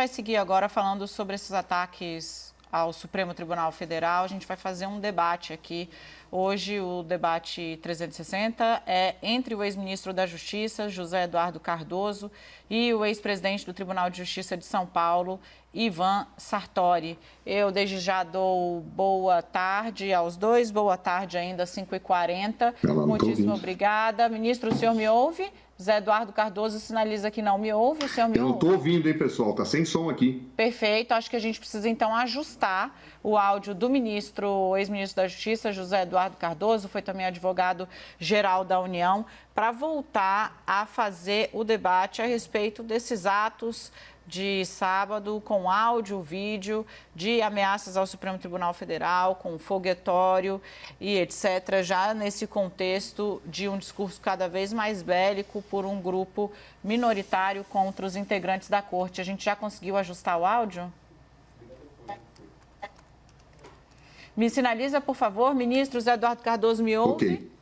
vai seguir agora falando sobre esses ataques ao Supremo Tribunal Federal. A gente vai fazer um debate aqui. Hoje, o debate 360 é entre o ex-ministro da Justiça, José Eduardo Cardoso, e o ex-presidente do Tribunal de Justiça de São Paulo, Ivan Sartori. Eu, desde já, dou boa tarde aos dois. Boa tarde ainda, 5h40. Muitíssimo obrigada. Ministro, o senhor me ouve? Zé Eduardo Cardoso sinaliza que não me ouve. O senhor me ouve? Eu não estou ouvindo, hein, pessoal? Está sem som aqui. Perfeito. Acho que a gente precisa, então, ajustar o áudio do ministro, ex-ministro da Justiça, José Eduardo Cardoso, foi também advogado-geral da União, para voltar a fazer o debate a respeito desses atos de sábado, com áudio, vídeo, de ameaças ao Supremo Tribunal Federal, com foguetório e etc., já nesse contexto de um discurso cada vez mais bélico por um grupo minoritário contra os integrantes da Corte. A gente já conseguiu ajustar o áudio? Me sinaliza, por favor, ministro José Eduardo Cardoso, me ouve? Ok.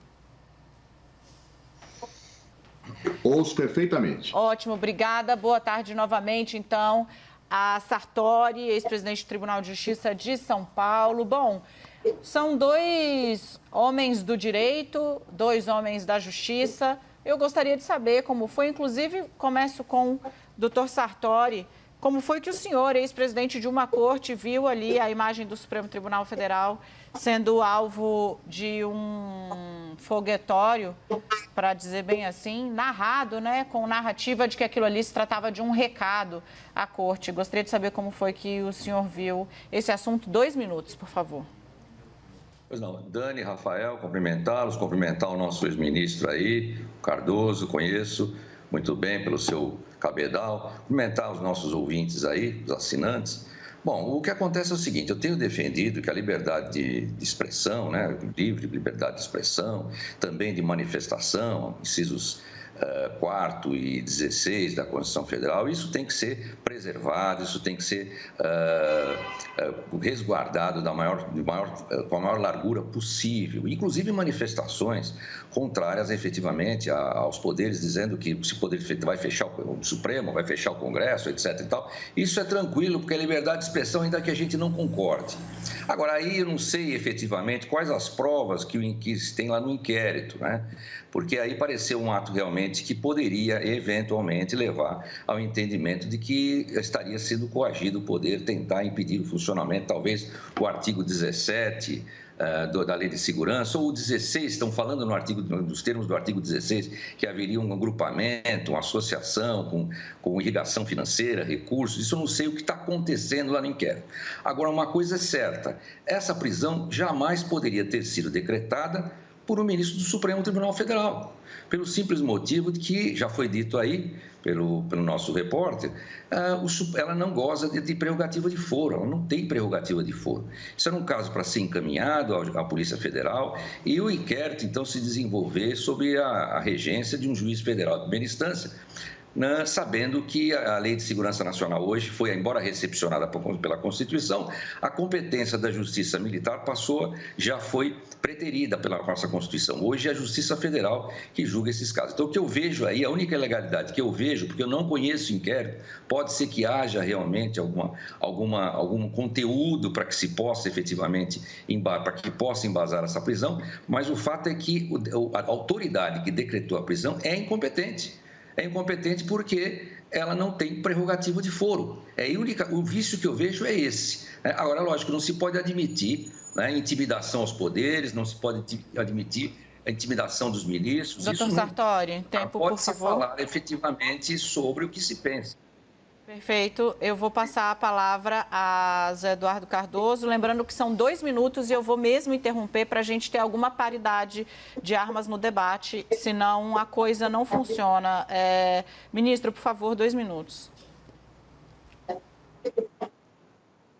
Ouço perfeitamente. Ótimo, obrigada. Boa tarde novamente, então, a Sartori, ex-presidente do Tribunal de Justiça de São Paulo. Bom, são dois homens do direito, dois homens da justiça. Eu gostaria de saber como foi, inclusive, começo com o doutor Sartori, como foi que o senhor, ex-presidente de uma corte, viu ali a imagem do Supremo Tribunal Federal sendo alvo de um foguetório, para dizer bem assim, narrado, né, com narrativa de que aquilo ali se tratava de um recado à corte. Gostaria de saber como foi que o senhor viu esse assunto. 2 minutos, por favor. Pois não, Dani, Rafael, cumprimentá-los, cumprimentar o nosso ex-ministro aí, Cardoso, conheço muito bem pelo seu cabedal, cumprimentar os nossos ouvintes aí, os assinantes. Bom, o que acontece é o seguinte, eu tenho defendido que a liberdade de expressão, né, livre liberdade de expressão, também de manifestação, incisos 4º e 16 da Constituição Federal, isso tem que ser preservado, isso tem que ser resguardado com a maior largura possível, inclusive manifestações contrárias efetivamente aos poderes, dizendo que se o poder vai fechar o Supremo, vai fechar o Congresso, etc. e tal. Isso é tranquilo, porque é liberdade de expressão, ainda que a gente não concorde. Agora, aí eu não sei efetivamente quais as provas que se tem lá no inquérito, né? Porque aí pareceu um ato realmente que poderia, eventualmente, levar ao entendimento de que estaria sendo coagido o poder tentar impedir o funcionamento, talvez o artigo 17 da Lei de Segurança, ou o 16, estão falando nos termos do artigo 16, que haveria um agrupamento, uma associação com irrigação financeira, recursos, isso eu não sei o que está acontecendo lá no inquérito. Agora, uma coisa é certa, essa prisão jamais poderia ter sido decretada por um ministro do Supremo Tribunal Federal, pelo simples motivo de que, já foi dito aí pelo nosso repórter, ela não goza de prerrogativa de foro, ela não tem prerrogativa de foro. Isso era um caso para ser encaminhado à Polícia Federal e o inquérito, então, se desenvolver sob a regência de um juiz federal de primeira instância, sabendo que a Lei de Segurança Nacional hoje foi, embora recepcionada pela Constituição, a competência da Justiça Militar já foi preterida pela nossa Constituição. Hoje é a Justiça Federal que julga esses casos. Então, o que eu vejo aí, a única ilegalidade que eu vejo, porque eu não conheço o inquérito, pode ser que haja realmente algum conteúdo para que se possa efetivamente, para que possa embasar essa prisão, mas o fato é que a autoridade que decretou a prisão é incompetente. É incompetente porque ela não tem prerrogativa de foro. O vício que eu vejo é esse. Agora, lógico, não se pode admitir, né, intimidação aos poderes, não se pode admitir a intimidação dos ministros. Doutor Sartori, tempo, por favor. Pode-se falar efetivamente sobre o que se pensa. Perfeito. Eu vou passar a palavra a Zé Eduardo Cardoso, lembrando que são 2 minutos e eu vou mesmo interromper para a gente ter alguma paridade de armas no debate, senão a coisa não funciona. Ministro, por favor, 2 minutos.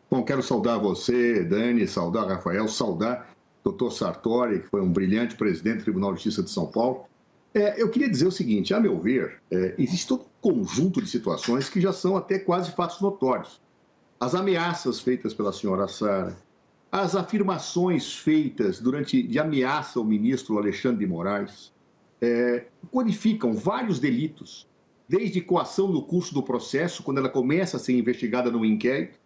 Bom, quero saudar você, Dani, saudar Rafael, saudar o doutor Sartori, que foi um brilhante presidente do Tribunal de Justiça de São Paulo. Eu queria dizer o seguinte, a meu ver, existe todo um conjunto de situações que já são até quase fatos notórios. As ameaças feitas pela senhora Sara, as afirmações feitas de ameaça ao ministro Alexandre de Moraes, codificam vários delitos desde coação no curso do processo, quando ela começa a ser investigada no inquérito,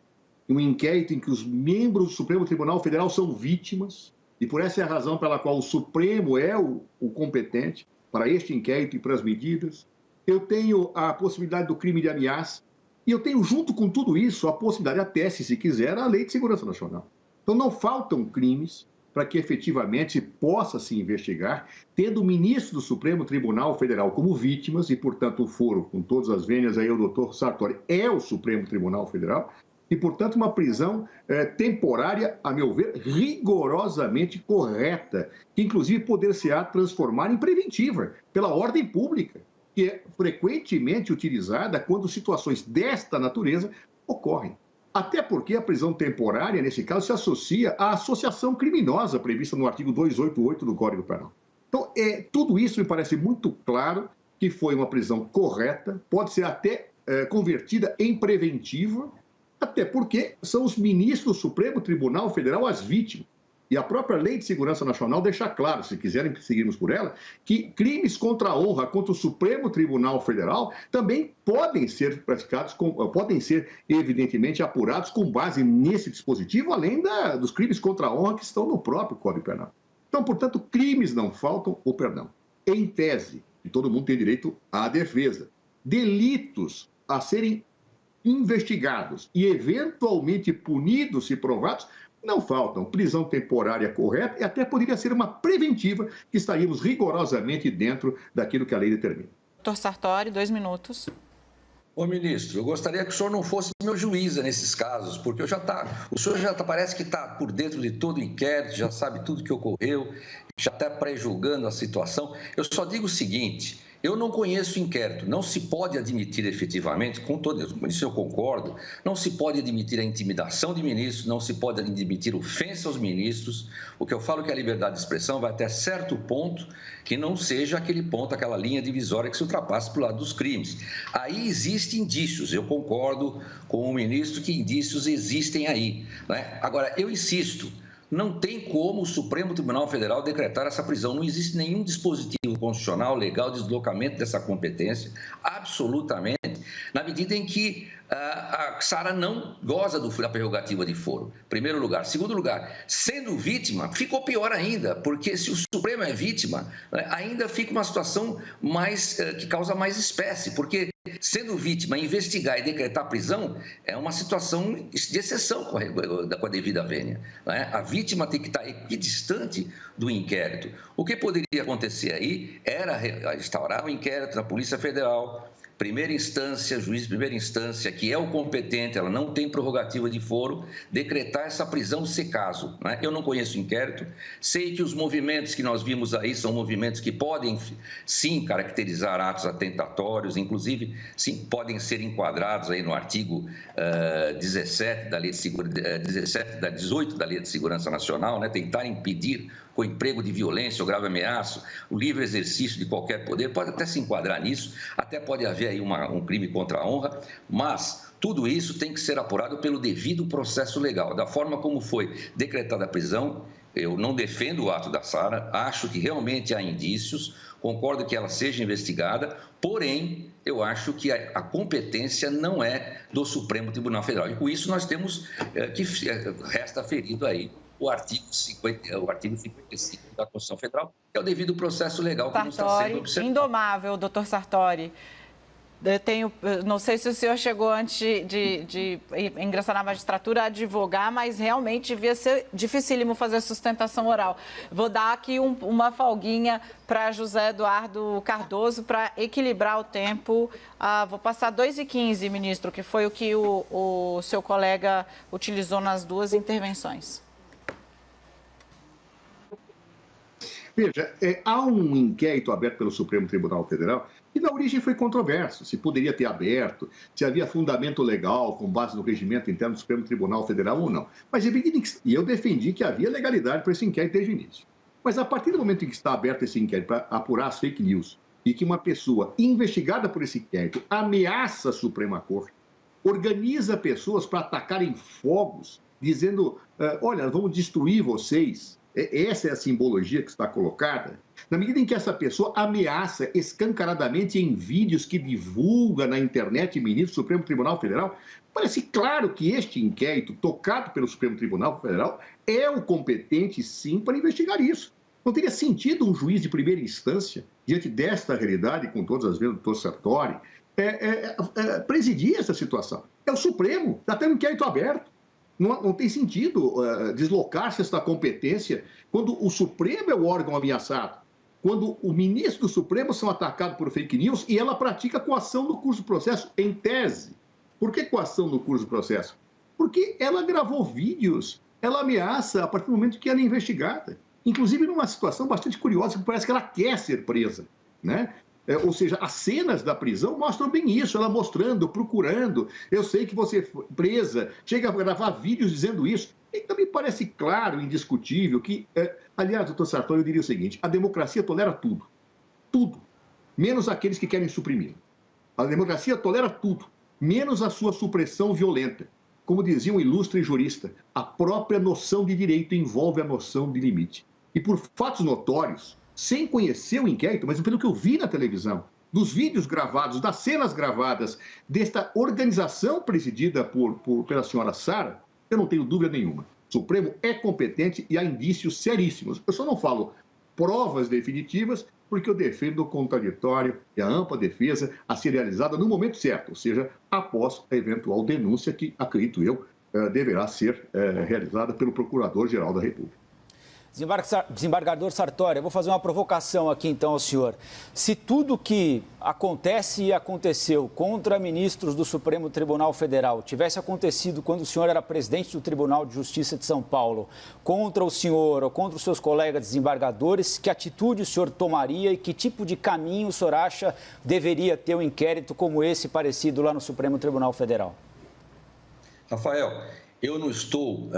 um inquérito em que os membros do Supremo Tribunal Federal são vítimas, e por essa é a razão pela qual o Supremo é o competente para este inquérito e para as medidas. Eu tenho a possibilidade do crime de ameaça, e eu tenho, junto com tudo isso, a possibilidade, até, se quiser, a Lei de Segurança Nacional. Então, não faltam crimes para que efetivamente possa se investigar, tendo o ministro do Supremo Tribunal Federal como vítimas, e, portanto, o foro, com todas as vênias, aí o doutor Sartori é o Supremo Tribunal Federal, e, portanto, uma prisão temporária, a meu ver, rigorosamente correta, que, inclusive, poder-se-á transformar em preventiva, pela ordem pública, que é frequentemente utilizada quando situações desta natureza ocorrem. Até porque a prisão temporária, nesse caso, se associa à associação criminosa prevista no artigo 288 do Código Penal. Então, tudo isso me parece muito claro que foi uma prisão correta, pode ser até convertida em preventiva, até porque são os ministros do Supremo Tribunal Federal as vítimas. E a própria Lei de Segurança Nacional deixa claro, se quiserem seguirmos por ela, que crimes contra a honra contra o Supremo Tribunal Federal também podem ser praticados, podem ser, evidentemente, apurados com base nesse dispositivo, além dos crimes contra a honra que estão no próprio Código Penal. Então, portanto, crimes não faltam, ou perdão, em tese, e todo mundo tem direito à defesa, delitos a serem investigados e eventualmente punidos, se provados, não faltam. Prisão temporária correta e até poderia ser uma preventiva, que estaríamos rigorosamente dentro daquilo que a lei determina. Doutor Sartori, 2 minutos. Ô, ministro, eu gostaria que o senhor não fosse meu juiz nesses casos, porque o senhor parece que está por dentro de todo o inquérito, já sabe tudo que ocorreu, já está pré-julgando a situação. Eu só digo o seguinte: eu não conheço o inquérito, não se pode admitir efetivamente, com isso eu concordo, não se pode admitir a intimidação de ministros, não se pode admitir ofensa aos ministros. O que eu falo é que a liberdade de expressão vai até certo ponto, que não seja aquele ponto, aquela linha divisória que se ultrapasse para o lado dos crimes. Aí existem indícios, eu concordo com o ministro que indícios existem aí, né? Agora, eu insisto, não tem como o Supremo Tribunal Federal decretar essa prisão. Não existe nenhum dispositivo constitucional, legal, de deslocamento dessa competência, absolutamente, na medida em que a Sara não goza da prerrogativa de foro, em primeiro lugar. Segundo lugar, sendo vítima, ficou pior ainda, porque se o Supremo é vítima, ainda fica uma situação que causa mais espécie, porque sendo vítima, investigar e decretar prisão é uma situação de exceção com a devida vênia, né? A vítima tem que estar equidistante do inquérito. O que poderia acontecer aí era instaurar um inquérito na Polícia Federal, primeira instância, juiz de primeira instância, que é o competente, ela não tem prerrogativa de foro, decretar essa prisão se caso, né? Eu não conheço o inquérito, sei que os movimentos que nós vimos aí são movimentos que podem, sim, caracterizar atos atentatórios, inclusive, sim, podem ser enquadrados aí no artigo 17 da Lei de 18 da Lei de Segurança Nacional, né? Tentar impedir com emprego de violência ou grave ameaça, o livre exercício de qualquer poder, pode até se enquadrar nisso, até pode haver aí um crime contra a honra, mas tudo isso tem que ser apurado pelo devido processo legal. Da forma como foi decretada a prisão, eu não defendo o ato da Sara, acho que realmente há indícios, concordo que ela seja investigada, porém, eu acho que a competência não é do Supremo Tribunal Federal. E com isso nós temos que resta ferido aí o artigo 55 da Constituição Federal, que é o devido processo legal que não está sendo observado. Indomável, doutor Sartori. Não sei se o senhor chegou antes de ingressar na magistratura a advogar, mas realmente devia ser dificílimo fazer sustentação oral. Vou dar aqui uma folguinha para José Eduardo Cardoso para equilibrar o tempo. Vou passar 2h15, ministro, que foi o que o seu colega utilizou nas 2 intervenções. Veja, há um inquérito aberto pelo Supremo Tribunal Federal que na origem foi controverso, se poderia ter aberto, se havia fundamento legal com base no regimento interno do Supremo Tribunal Federal ou não. Mas eu defendi que havia legalidade para esse inquérito desde o início. Mas a partir do momento em que está aberto esse inquérito para apurar as fake news e que uma pessoa investigada por esse inquérito ameaça a Suprema Corte, organiza pessoas para atacarem fogos, dizendo, olha, vamos destruir vocês, Essa é a simbologia que está colocada. Na medida em que essa pessoa ameaça escancaradamente em vídeos que divulga na internet ministro do Supremo Tribunal Federal, parece claro que este inquérito, tocado pelo Supremo Tribunal Federal, é o competente, sim, para investigar isso. Não teria sentido um juiz de primeira instância, diante desta realidade, com todas as vezes do doutor Sartori, presidir essa situação. É o Supremo, já tem um inquérito aberto. Não tem sentido deslocar-se esta competência quando o Supremo é o órgão ameaçado, quando o ministro do Supremo são atacados por fake news e ela pratica coação no curso do processo, em tese. Por que coação no curso do processo? Porque ela gravou vídeos, ela ameaça a partir do momento que ela é investigada. Inclusive numa situação bastante curiosa, que parece que ela quer ser presa, né? Ou seja, as cenas da prisão mostram bem isso, ela mostrando, procurando, eu sei que você foi presa, chega a gravar vídeos dizendo isso. Então me parece claro, indiscutível, que, aliás, doutor Sartori, eu diria o seguinte, a democracia tolera tudo, tudo, menos aqueles que querem suprimir. A democracia tolera tudo, menos a sua supressão violenta. Como dizia um ilustre jurista, a própria noção de direito envolve a noção de limite. E por fatos notórios, sem conhecer o inquérito, mas pelo que eu vi na televisão, dos vídeos gravados, das cenas gravadas, desta organização presidida pela senhora Sara, eu não tenho dúvida nenhuma. O Supremo é competente e há indícios seríssimos. Eu só não falo provas definitivas, porque eu defendo o contraditório e a ampla defesa a ser realizada no momento certo, ou seja, após a eventual denúncia que, acredito eu, deverá ser realizada pelo Procurador-Geral da República. Desembargador Sartori, eu vou fazer uma provocação aqui então ao senhor. Se tudo que acontece e aconteceu contra ministros do Supremo Tribunal Federal tivesse acontecido quando o senhor era presidente do Tribunal de Justiça de São Paulo, contra o senhor ou contra os seus colegas desembargadores, que atitude o senhor tomaria e que tipo de caminho o senhor acha deveria ter um inquérito como esse parecido lá no Supremo Tribunal Federal? Rafael, eu não estou,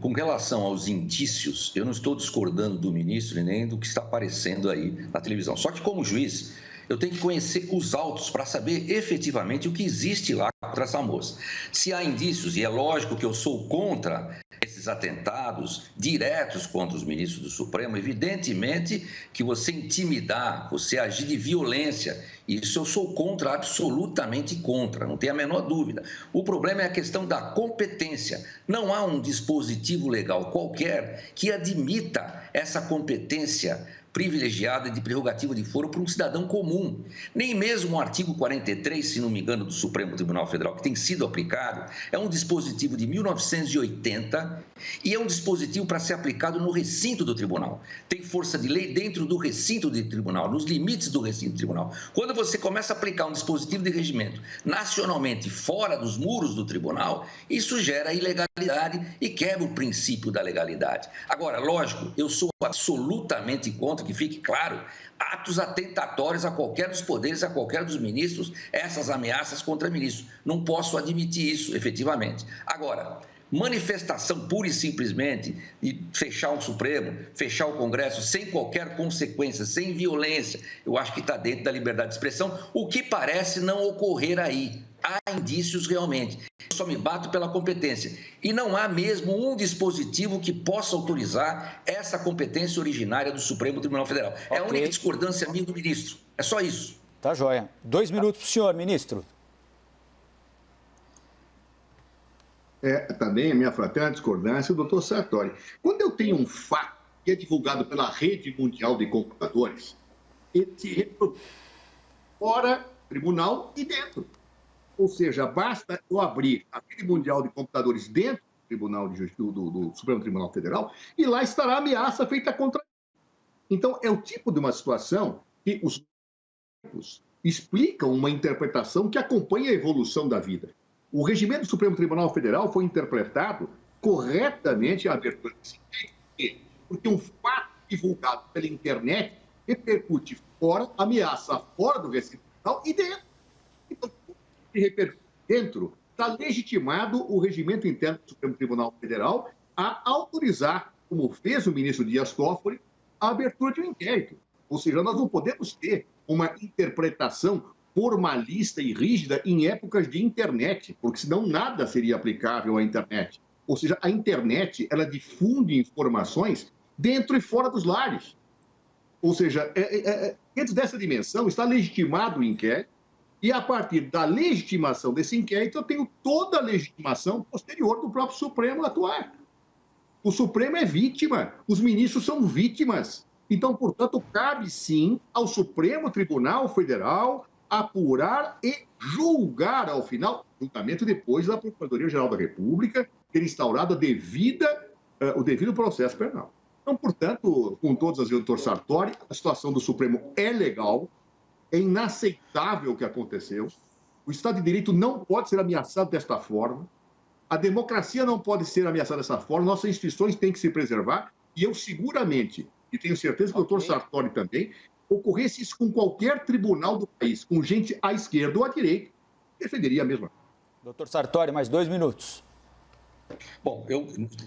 com relação aos indícios, eu não estou discordando do ministro e nem do que está aparecendo aí na televisão. Só que, como juiz, eu tenho que conhecer os autos para saber efetivamente o que existe lá contra essa moça. Se há indícios, e é lógico que eu sou contra esses atentados diretos contra os ministros do Supremo, evidentemente que você intimidar, você agir de violência, isso eu sou contra, absolutamente contra, não tem a menor dúvida. O problema é a questão da competência. Não há um dispositivo legal qualquer que admita essa competência privilegiada de prerrogativa de foro para um cidadão comum. Nem mesmo o artigo 43, se não me engano, do Supremo Tribunal Federal, que tem sido aplicado, é um dispositivo de 1980 e é um dispositivo para ser aplicado no recinto do tribunal. Tem força de lei dentro do recinto do tribunal, nos limites do recinto do tribunal. Quando você começa a aplicar um dispositivo de regimento nacionalmente fora dos muros do tribunal, isso gera ilegalidade e quebra o princípio da legalidade. Agora, lógico, eu sou absolutamente contra, que fique claro, atos atentatórios a qualquer dos poderes, a qualquer dos ministros, essas ameaças contra ministros. Não posso admitir isso, efetivamente. Agora, manifestação pura e simplesmente de fechar o Supremo, fechar o Congresso sem qualquer consequência, sem violência, eu acho que está dentro da liberdade de expressão, o que parece não ocorrer aí. Há indícios realmente. Eu só me bato pela competência. E não há mesmo um dispositivo que possa autorizar essa competência originária do Supremo Tribunal Federal. Okay. É a única discordância minha do ministro. É só isso. Tá joia. 2 minutos para o senhor, ministro. Também a minha fraterna discordância, o doutor Sartori. Quando eu tenho um fato que é divulgado pela rede mundial de computadores, ele se reproduz fora do tribunal e dentro. Ou seja, basta eu abrir a rede mundial de computadores dentro do Tribunal de Justiça, do Supremo Tribunal Federal, e lá estará a ameaça feita contra ele. Então, é o tipo de uma situação que os médicos explicam uma interpretação que acompanha a evolução da vida. O regimento do Supremo Tribunal Federal foi interpretado corretamente a abertura desse inquérito, porque um fato divulgado pela internet repercute fora, ameaça fora do recinto tribunal e dentro. Então, que repercute dentro, está legitimado o regimento interno do Supremo Tribunal Federal a autorizar, como fez o ministro Dias Toffoli, a abertura de um inquérito. Ou seja, nós não podemos ter uma interpretação formalista e rígida em épocas de internet, porque senão nada seria aplicável à internet. Ou seja, a internet, ela difunde informações dentro e fora dos lares. Ou seja, dentro dessa dimensão está legitimado o inquérito, e a partir da legitimação desse inquérito, eu tenho toda a legitimação posterior do próprio Supremo atuar. O Supremo é vítima, os ministros são vítimas. Então, portanto, cabe sim ao Supremo Tribunal Federal apurar e julgar ao final, juntamente depois da Procuradoria-Geral da República, ter instaurado o devido processo penal. Então, portanto, com todas as vezes, doutor Sartori, a situação do Supremo é legal, é inaceitável o que aconteceu. O Estado de Direito não pode ser ameaçado desta forma. A democracia não pode ser ameaçada dessa forma. Nossas instituições têm que se preservar. E eu seguramente, e tenho certeza que o doutor Sartori também, ocorresse isso com qualquer tribunal do país, com gente à esquerda ou à direita, defenderia a mesma. Doutor Sartori, mais 2 minutos. Bom,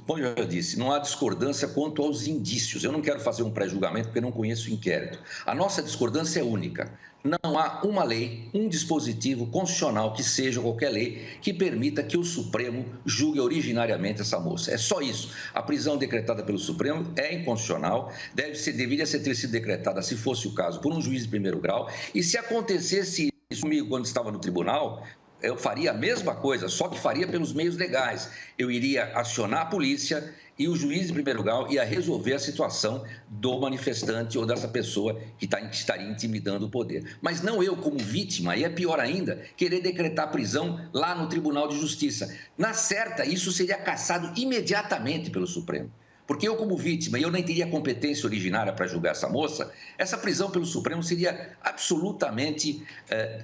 como eu já disse, não há discordância quanto aos indícios. Eu não quero fazer um pré-julgamento porque não conheço o inquérito. A nossa discordância é única. Não há uma lei, um dispositivo constitucional que seja qualquer lei que permita que o Supremo julgue originariamente essa moça. É só isso. A prisão decretada pelo Supremo é inconstitucional, deveria ter sido decretada, se fosse o caso, por um juiz de primeiro grau. E se acontecesse isso comigo quando estava no tribunal, eu faria a mesma coisa, só que faria pelos meios legais. Eu iria acionar a polícia e o juiz de primeiro grau ia resolver a situação do manifestante ou dessa pessoa que estaria intimidando o poder. Mas não eu, como vítima, e é pior ainda, querer decretar prisão lá no Tribunal de Justiça. Na certa, isso seria cassado imediatamente pelo Supremo. Porque eu, como vítima, e eu nem teria competência originária para julgar essa moça, essa prisão pelo Supremo seria absolutamente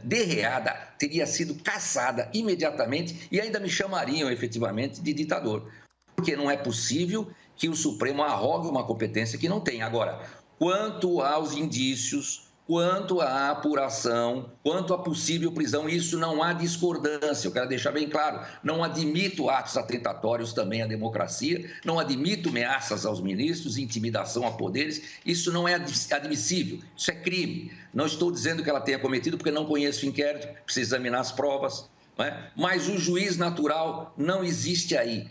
derreada, teria sido cassada imediatamente e ainda me chamariam efetivamente de ditador. Porque não é possível que o Supremo arrogue uma competência que não tem. Agora, quanto aos indícios, quanto à apuração, quanto à possível prisão, isso não há discordância. Eu quero deixar bem claro, não admito atos atentatórios também à democracia, não admito ameaças aos ministros, intimidação a poderes, isso não é admissível, isso é crime. Não estou dizendo que ela tenha cometido porque não conheço o inquérito, preciso examinar as provas, não é? Mas o juiz natural não existe aí.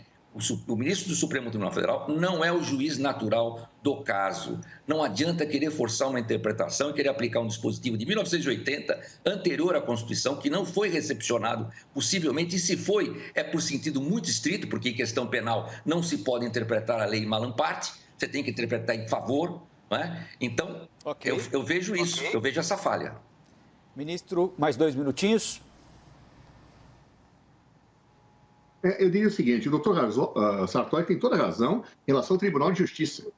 O ministro do Supremo Tribunal Federal não é o juiz natural do caso. Não adianta querer forçar uma interpretação e querer aplicar um dispositivo de 1980, anterior à Constituição, que não foi recepcionado, possivelmente, e se foi, é por sentido muito estrito, porque em questão penal não se pode interpretar a lei em malam parte, você tem que interpretar em favor, não é? Então, eu vejo isso, eu vejo essa falha. Ministro, mais 2 minutinhos. Eu diria o seguinte, o doutor Sartori tem toda a razão em relação ao Tribunal de Justiça,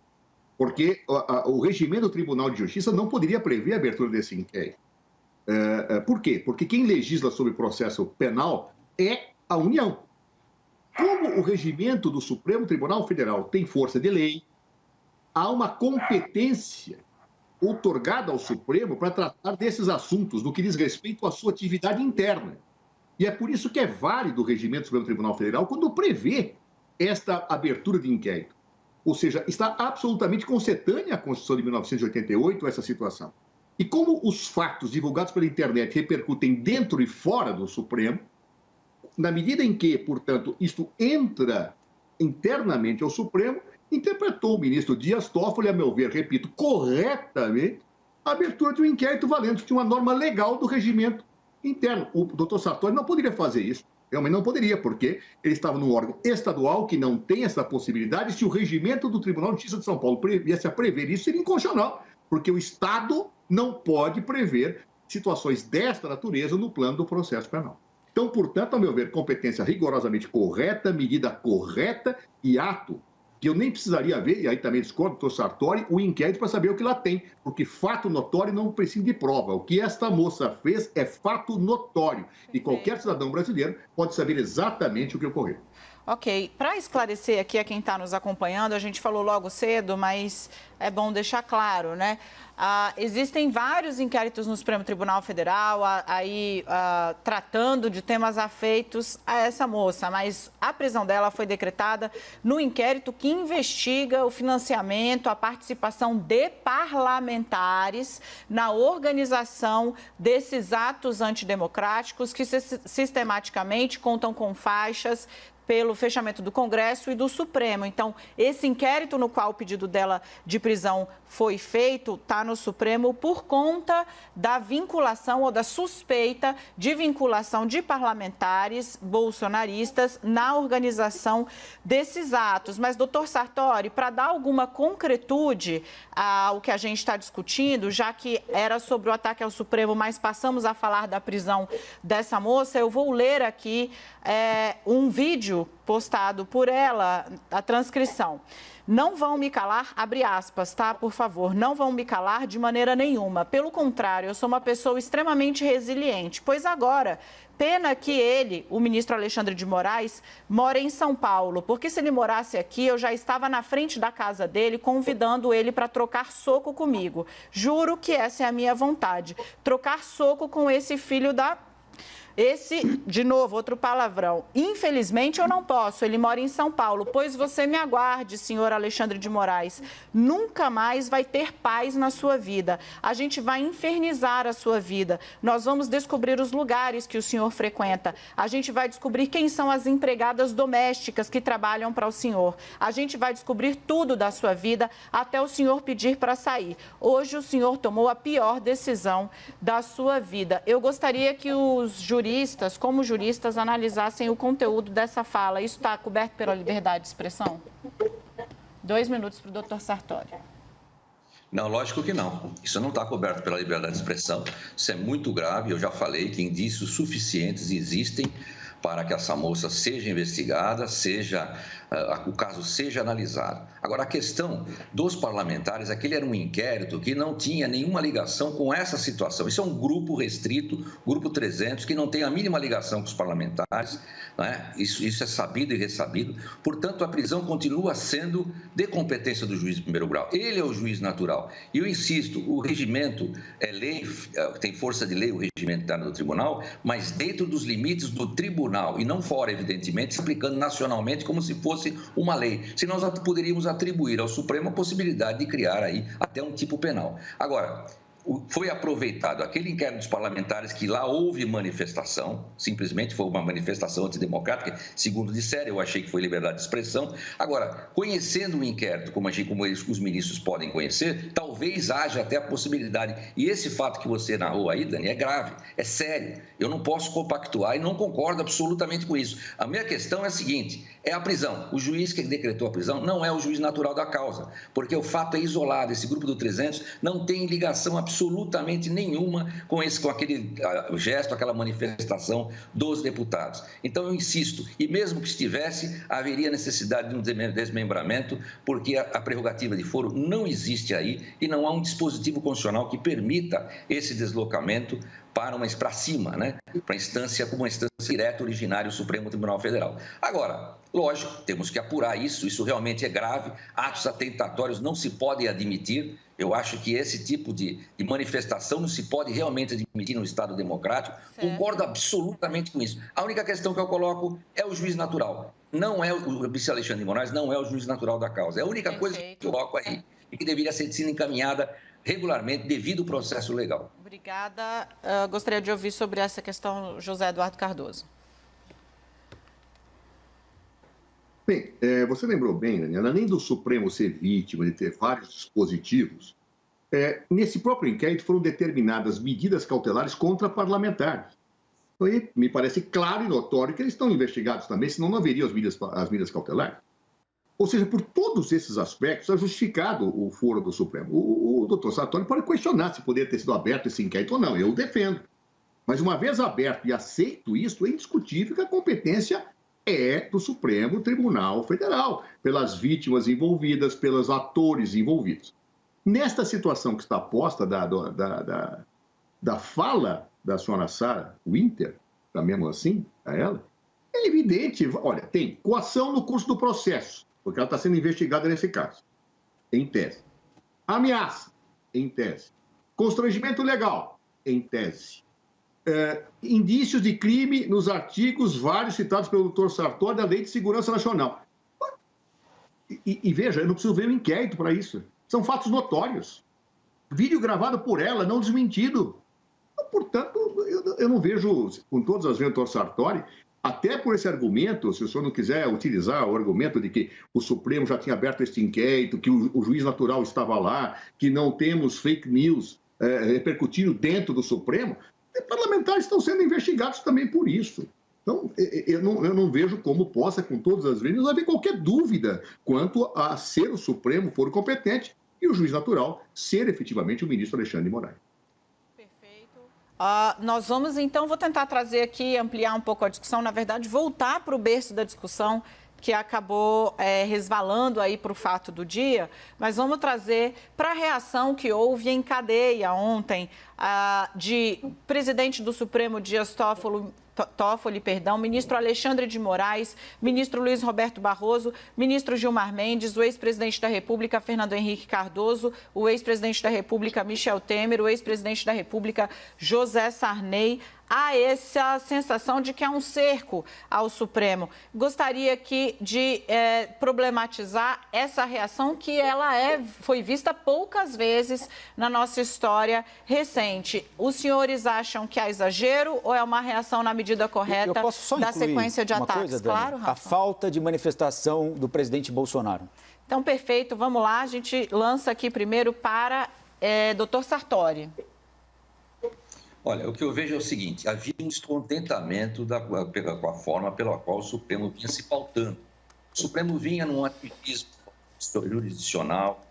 porque o regimento do Tribunal de Justiça não poderia prever a abertura desse inquérito. Por quê? Porque quem legisla sobre processo penal é a União. Como o regimento do Supremo Tribunal Federal tem força de lei, há uma competência outorgada ao Supremo para tratar desses assuntos, no que diz respeito à sua atividade interna. E é por isso que é válido o regimento do Supremo Tribunal Federal quando prevê esta abertura de inquérito. Ou seja, está absolutamente concetânea à Constituição de 1988 essa situação. E como os fatos divulgados pela internet repercutem dentro e fora do Supremo, na medida em que, portanto, isto entra internamente ao Supremo, interpretou o ministro Dias Toffoli, a meu ver, repito, corretamente, a abertura de um inquérito valendo de uma norma legal do regimento interno. O doutor Sartori não poderia fazer isso, realmente não poderia, porque ele estava num órgão estadual que não tem essa possibilidade. Se o regimento do Tribunal de Justiça de São Paulo viesse a prever isso, seria inconstitucional, porque o Estado não pode prever situações desta natureza no plano do processo penal. Então, portanto, a meu ver, competência rigorosamente correta, medida correta e ato que eu nem precisaria ver, e aí também discordo do doutor Sartori, o inquérito para saber o que lá tem, porque fato notório não precisa de prova. O que esta moça fez é fato notório, e qualquer cidadão brasileiro pode saber exatamente o que ocorreu. Ok, para esclarecer aqui a quem está nos acompanhando, a gente falou logo cedo, mas é bom deixar claro, né? Existem vários inquéritos no Supremo Tribunal Federal tratando de temas afeitos a essa moça, mas a prisão dela foi decretada no inquérito que investiga o financiamento, a participação de parlamentares na organização desses atos antidemocráticos que sistematicamente contam com faixas pelo fechamento do Congresso e do Supremo. Então, esse inquérito no qual o pedido dela de prisão foi feito está no Supremo por conta da vinculação ou da suspeita de vinculação de parlamentares bolsonaristas na organização desses atos. Mas, doutor Sartori, para dar alguma concretude ao que a gente está discutindo, já que era sobre o ataque ao Supremo, mas passamos a falar da prisão dessa moça, eu vou ler aqui um vídeo postado por ela, a transcrição. Não vão me calar, abre aspas, tá? Por favor, não vão me calar de maneira nenhuma. Pelo contrário, eu sou uma pessoa extremamente resiliente, pois agora, pena que ele, o ministro Alexandre de Moraes, mora em São Paulo, porque se ele morasse aqui, eu já estava na frente da casa dele, convidando ele para trocar soco comigo. Juro que essa é a minha vontade, trocar soco com esse filho da... de novo, outro palavrão. Infelizmente, eu não posso. Ele mora em São Paulo. Pois você me aguarde, senhor Alexandre de Moraes. Nunca mais vai ter paz na sua vida. A gente vai infernizar a sua vida. Nós vamos descobrir os lugares que o senhor frequenta. A gente vai descobrir quem são as empregadas domésticas que trabalham para o senhor. A gente vai descobrir tudo da sua vida até o senhor pedir para sair. Hoje, o senhor tomou a pior decisão da sua vida. Eu gostaria que os juristas, como juristas, analisassem o conteúdo dessa fala. Isso está coberto pela liberdade de expressão? 2 minutos para o doutor Sartori. Não, lógico que não. Isso não está coberto pela liberdade de expressão. Isso é muito grave. Eu já falei que indícios suficientes existem para que essa moça seja investigada, o caso seja analisado. Agora, a questão dos parlamentares é que ele era um inquérito que não tinha nenhuma ligação com essa situação. Isso é um grupo restrito, grupo 300, que não tem a mínima ligação com os parlamentares, né? Isso é sabido e ressabido. Portanto, a prisão continua sendo de competência do juiz de primeiro grau. Ele é o juiz natural. E eu insisto, o regimento é lei, tem força de lei o regimento interno do tribunal, mas dentro dos limites do tribunal e não fora, evidentemente, explicando nacionalmente como se fosse uma lei. Se nós poderíamos atribuir ao Supremo a possibilidade de criar aí até um tipo penal. Agora, foi aproveitado aquele inquérito dos parlamentares que lá houve manifestação, simplesmente foi uma manifestação antidemocrática, segundo disseram, eu achei que foi liberdade de expressão. Agora, conhecendo o inquérito, como os ministros podem conhecer, talvez haja até a possibilidade, e esse fato que você narrou aí, Dani, é grave, é sério, eu não posso compactuar e não concordo absolutamente com isso. A minha questão é a seguinte, é a prisão. O juiz que decretou a prisão não é o juiz natural da causa, porque o fato é isolado, esse grupo do 300 não tem ligação absolutamente nenhuma com aquele gesto, aquela manifestação dos deputados. Então, eu insisto, e mesmo que estivesse, haveria necessidade de um desmembramento, porque a prerrogativa de foro não existe aí e não há um dispositivo constitucional que permita esse deslocamento para cima, né? Para instância como uma instância direta originária do Supremo Tribunal Federal. Agora, lógico, temos que apurar isso realmente é grave, atos atentatórios não se podem admitir. Eu acho que esse tipo de manifestação não se pode realmente admitir no Estado democrático. Certo. Concordo absolutamente com isso. A única questão que eu coloco é o juiz natural. Não é o vice Alexandre de Moraes, não é o juiz natural da causa. É a única coisa que eu coloco aí e que deveria ser encaminhada regularmente devido ao processo legal. Obrigada. Gostaria de ouvir sobre essa questão José Eduardo Cardoso. Bem, você lembrou bem, Daniela, além do Supremo ser vítima de ter vários dispositivos, nesse próprio inquérito foram determinadas medidas cautelares contra parlamentares. Então, aí, me parece claro e notório que eles estão investigados também, senão não haveriam as medidas cautelares. Ou seja, por todos esses aspectos, é justificado o foro do Supremo. O doutor Sartori pode questionar se poderia ter sido aberto esse inquérito ou não, eu defendo. Mas uma vez aberto e aceito isso, é indiscutível que a competência é do Supremo Tribunal Federal, pelas vítimas envolvidas, pelos atores envolvidos. Nesta situação que está posta da fala da senhora Sarah Winter, tá mesmo assim, a ela, é evidente, olha, tem coação no curso do processo, porque ela está sendo investigada nesse caso, em tese. Ameaça, em tese. Constrangimento legal, em tese. Indícios de crime nos artigos vários citados pelo doutor Sartori da Lei de Segurança Nacional. E veja, eu não preciso ver um inquérito para isso. São fatos notórios. Vídeo gravado por ela, não desmentido. Portanto, eu não vejo, com todas as vezes, doutor Sartori, Até por esse argumento, se o senhor não quiser utilizar o argumento de que o Supremo já tinha aberto este inquérito, que o juiz natural estava lá, que não temos fake news repercutindo dentro do Supremo, parlamentares estão sendo investigados também por isso. Então, eu não vejo como possa, com todas as vezes, haver qualquer dúvida quanto a ser o Supremo foro competente e o juiz natural ser efetivamente o ministro Alexandre de Moraes. Nós vamos, então, vou tentar trazer aqui, ampliar um pouco a discussão, na verdade, voltar para o berço da discussão que acabou resvalando aí para o fato do dia, mas vamos trazer para a reação que houve em cadeia ontem de presidente do Supremo Dias Toffoli, ministro Alexandre de Moraes, ministro Luiz Roberto Barroso, ministro Gilmar Mendes, o ex-presidente da República Fernando Henrique Cardoso, o ex-presidente da República Michel Temer, o ex-presidente da República José Sarney. Há essa sensação de que há um cerco ao Supremo. Gostaria aqui de problematizar essa reação que ela foi vista poucas vezes na nossa história recente. Os senhores acham que há exagero ou é uma reação na medida correta da sequência de ataques? Claro, Rafa. A falta de manifestação do presidente Bolsonaro. Então, perfeito. Vamos lá. A gente lança aqui primeiro para doutor Sartori. Olha, o que eu vejo é o seguinte, havia um descontentamento com a forma pela qual o Supremo vinha se pautando. O Supremo vinha num ativismo jurisdicional,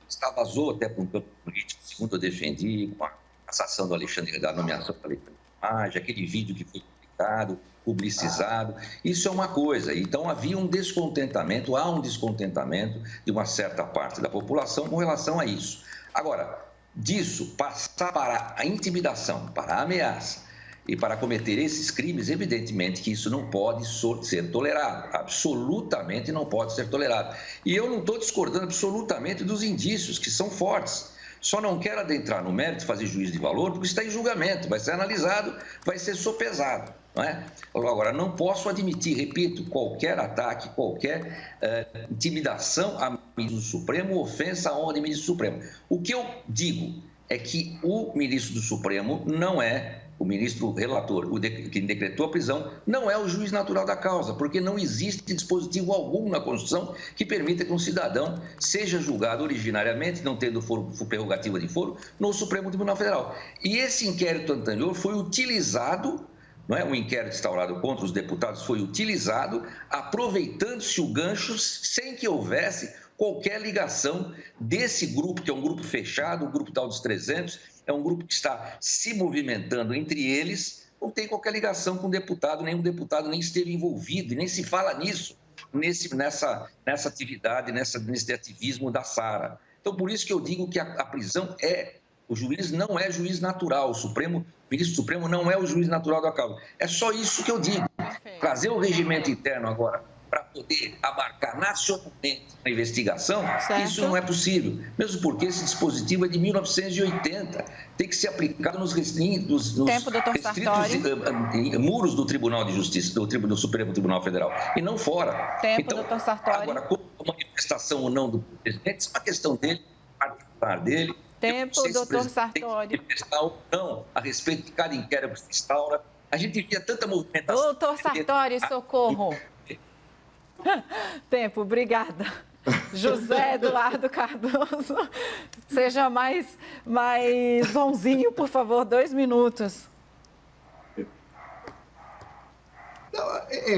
extravasou até para um campo político, segundo eu defendi, com a cassação do Alexandre, da nomeação do Alexandre de Moraes, aquele vídeo que foi publicado, publicizado, isso é uma coisa. Então, havia um descontentamento, há um descontentamento de uma certa parte da população com relação a isso. Agora, disso, passar para a intimidação, para a ameaça e para cometer esses crimes, evidentemente que isso não pode ser tolerado, absolutamente não pode ser tolerado. E eu não estou discordando absolutamente dos indícios, que são fortes. Só não quero adentrar no mérito, fazer juízo de valor, porque está em julgamento, vai ser analisado, vai ser sopesado. Não é? Agora, não posso admitir, repito, qualquer ataque, qualquer intimidação a ministro do Supremo, ofensa à honra de ministro do Supremo. O que eu digo é que o ministro do Supremo não é, o ministro relator, quem decretou a prisão, não é o juiz natural da causa, porque não existe dispositivo algum na Constituição que permita que um cidadão seja julgado originariamente, não tendo prerrogativa de foro, no Supremo Tribunal Federal. E esse inquérito anterior foi utilizado, não é? O inquérito instaurado contra os deputados foi utilizado, aproveitando-se o gancho sem que houvesse qualquer ligação desse grupo, que é um grupo fechado, o grupo tal dos 300, é um grupo que está se movimentando entre eles, não tem qualquer ligação com o deputado, nenhum deputado nem esteve envolvido, e nem se fala nisso, nessa atividade, nesse ativismo da Sara. Então, por isso que eu digo que a prisão o juiz não é juiz natural, o ministro Supremo não é o juiz natural da causa. É só isso que eu digo. Trazer o regimento interno agora para poder abarcar nacionalmente a investigação, isso não é possível. Mesmo porque esse dispositivo é de 1980. Tem que ser aplicado nos restritos muros do Tribunal de Justiça, do Supremo Tribunal Federal, e não fora. Doutor Sartori. Agora, como manifestação ou não do presidente, isso é uma questão dele, particular dele. Doutor Sartori. Manifestar ou não a respeito de cada inquérito que se instaura. A gente via tanta movimentação. Doutor Sartori, socorro. Tempo, obrigada. José Eduardo Cardoso, seja mais bonzinho, por favor, 2 minutos.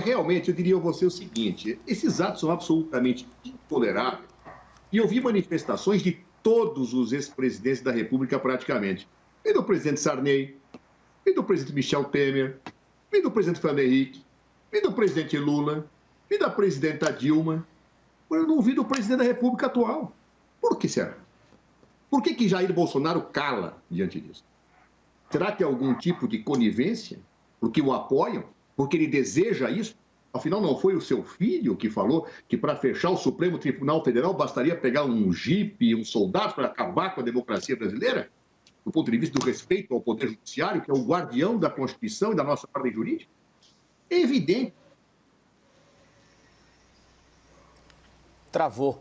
Realmente, eu diria a você o seguinte, esses atos são absolutamente intoleráveis. E eu vi manifestações de todos os ex-presidentes da República, praticamente. E do presidente Sarney, e do presidente Michel Temer, e do presidente Fernando Henrique, e do presidente Lula, e da presidenta Dilma. Eu não ouvi do presidente da República atual. Por que será? Por que Jair Bolsonaro cala diante disso? Será que é algum tipo de conivência? Porque o apoiam? Porque ele deseja isso? Afinal, não foi o seu filho que falou que para fechar o Supremo Tribunal Federal bastaria pegar um jipe, um soldado para acabar com a democracia brasileira? Do ponto de vista do respeito ao Poder Judiciário, que é o guardião da Constituição e da nossa ordem jurídica? É evidente. Travou.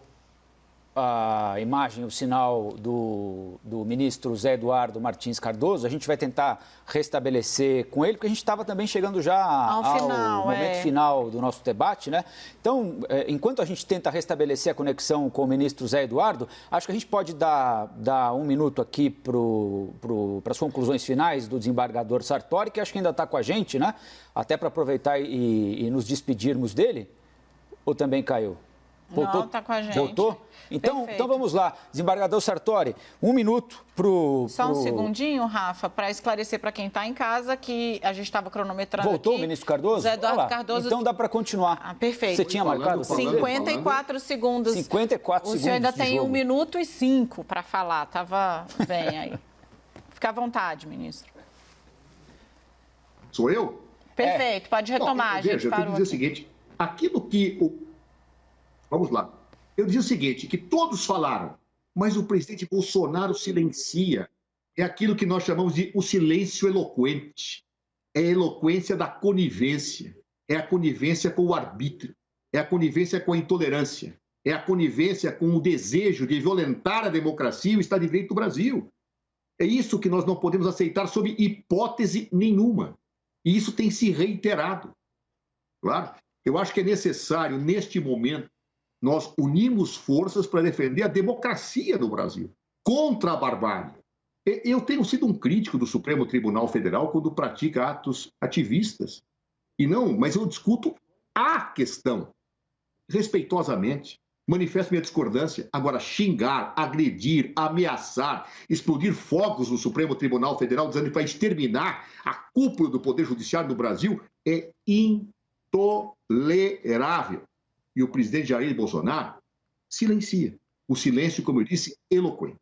a imagem, o sinal do ministro Zé Eduardo Martins Cardoso. A gente vai tentar restabelecer com ele, porque a gente estava também chegando já ao momento final do nosso debate, né? Então, enquanto a gente tenta restabelecer a conexão com o ministro Zé Eduardo, acho que a gente pode dar um minuto aqui para as conclusões finais do desembargador Sartori, que acho que ainda está com a gente, né? Até para aproveitar e nos despedirmos dele. Ou também caiu? Voltou? Não, está com a gente. Voltou? Então vamos lá. Desembargador Sartori, um minuto para o... Só um segundinho, Rafa, para esclarecer para quem está em casa que a gente estava cronometrando. Voltou aqui. O ministro Cardoso? Zé Eduardo Cardoso. Então dá para continuar. Perfeito. Você tinha marcado? 54 segundos. 54 segundos. O senhor ainda tem jogo. 1 minuto e 5 para falar. Estava bem aí. Fica à vontade, ministro. Sou eu? Perfeito, pode retomar. A gente veja, eu parou quero dizer o seguinte, aquilo que... Vamos lá. Eu dizia o seguinte, que todos falaram, mas o presidente Bolsonaro silencia. É aquilo que nós chamamos de o silêncio eloquente. É a eloquência da conivência. É a conivência com o arbítrio. É a conivência com a intolerância. É a conivência com o desejo de violentar a democracia e o Estado de Direito do Brasil. É isso que nós não podemos aceitar sob hipótese nenhuma. E isso tem se reiterado. Claro, eu acho que é necessário, neste momento, nós unirmos forças para defender a democracia do Brasil contra a barbárie. Eu tenho sido um crítico do Supremo Tribunal Federal quando pratica atos ativistas. Mas eu discuto a questão, respeitosamente. Manifesto minha discordância. Agora, xingar, agredir, ameaçar, explodir fogos no Supremo Tribunal Federal, dizendo que vai exterminar a cúpula do Poder Judiciário do Brasil, é intolerável. E o presidente Jair Bolsonaro silencia. O silêncio, como eu disse, eloquente.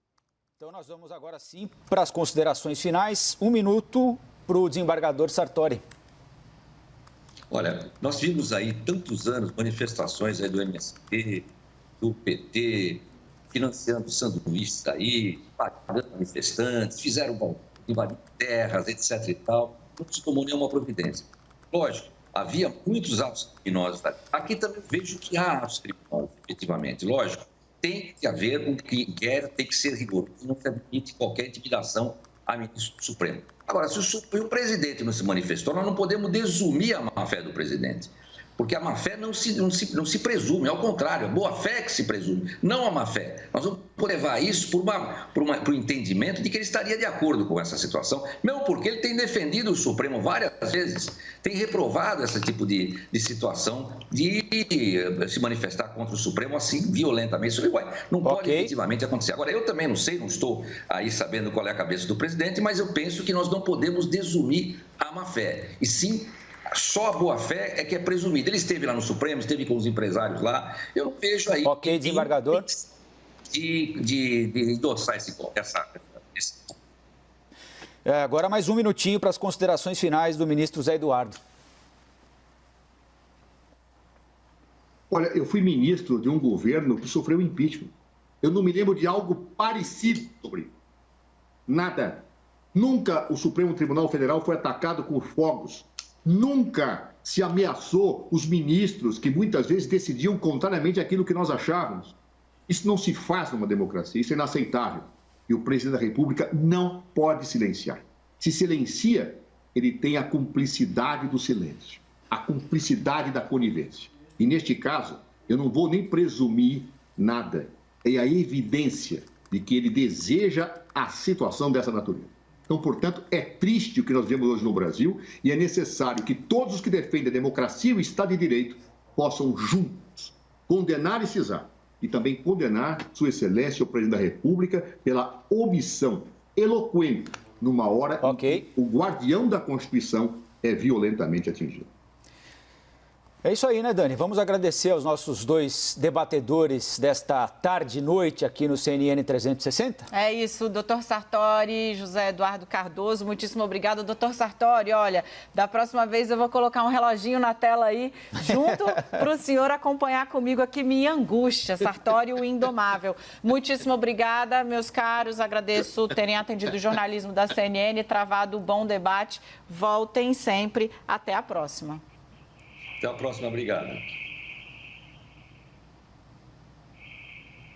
Então nós vamos agora sim para as considerações finais. 1 minuto para o desembargador Sartori. Olha, nós vimos aí tantos anos manifestações aí do MST, do PT, financiando sanduíches aí, pagando manifestantes, fizeram invadir terras, etc. e tal. Não se tomou nenhuma providência. Lógico, havia muitos atos criminosos. Aqui também vejo que há atos criminosos, efetivamente. Lógico, tem que haver um inquérito, tem que ser rigoroso, não permite qualquer intimidação a ministro do Supremo. Agora, se o presidente não se manifestou, nós não podemos desumir a má-fé do presidente. Porque a má-fé não se presume, ao contrário, a boa-fé é que se presume, não a má-fé. Nós vamos levar isso por o entendimento de que ele estaria de acordo com essa situação, mesmo porque ele tem defendido o Supremo várias vezes, tem reprovado esse tipo de situação de se manifestar contra o Supremo assim violentamente. Isso não pode efetivamente acontecer. Agora, eu também não sei, não estou aí sabendo qual é a cabeça do presidente, mas eu penso que nós não podemos desumir a má-fé, e sim... Só a boa-fé é que é presumida. Ele esteve lá no Supremo, esteve com os empresários lá. Eu não vejo aí... Ok, desembargador. De endossar esse... Agora mais um minutinho para as considerações finais do ministro Zé Eduardo. Olha, eu fui ministro de um governo que sofreu impeachment. Eu não me lembro de algo parecido sobre isso. Nada. Nunca o Supremo Tribunal Federal foi atacado com fogos. Nunca se ameaçou os ministros que muitas vezes decidiam contrariamente àquilo que nós achávamos. Isso não se faz numa democracia, isso é inaceitável. E o presidente da República não pode silenciar. Se silencia, ele tem a cumplicidade do silêncio, a cumplicidade da conivência. E neste caso, eu não vou nem presumir nada. É a evidência de que ele deseja a situação dessa natureza. Então, portanto, é triste o que nós vemos hoje no Brasil e é necessário que todos os que defendem a democracia e o Estado de Direito possam juntos condenar esses atos e também condenar Sua Excelência, o Presidente da República, pela omissão eloquente numa hora em que o guardião da Constituição é violentamente atingido. É isso aí, né, Dani? Vamos agradecer aos nossos dois debatedores desta tarde e noite aqui no CNN 360. É isso, doutor Sartori, José Eduardo Cardoso, muitíssimo obrigado. Doutor Sartori, olha, da próxima vez eu vou colocar um reloginho na tela aí, junto para o senhor acompanhar comigo aqui minha angústia, Sartori, o indomável. Muitíssimo obrigada, meus caros, agradeço terem atendido o jornalismo da CNN, travado o bom debate. Voltem sempre, até a próxima. Até a próxima, obrigado.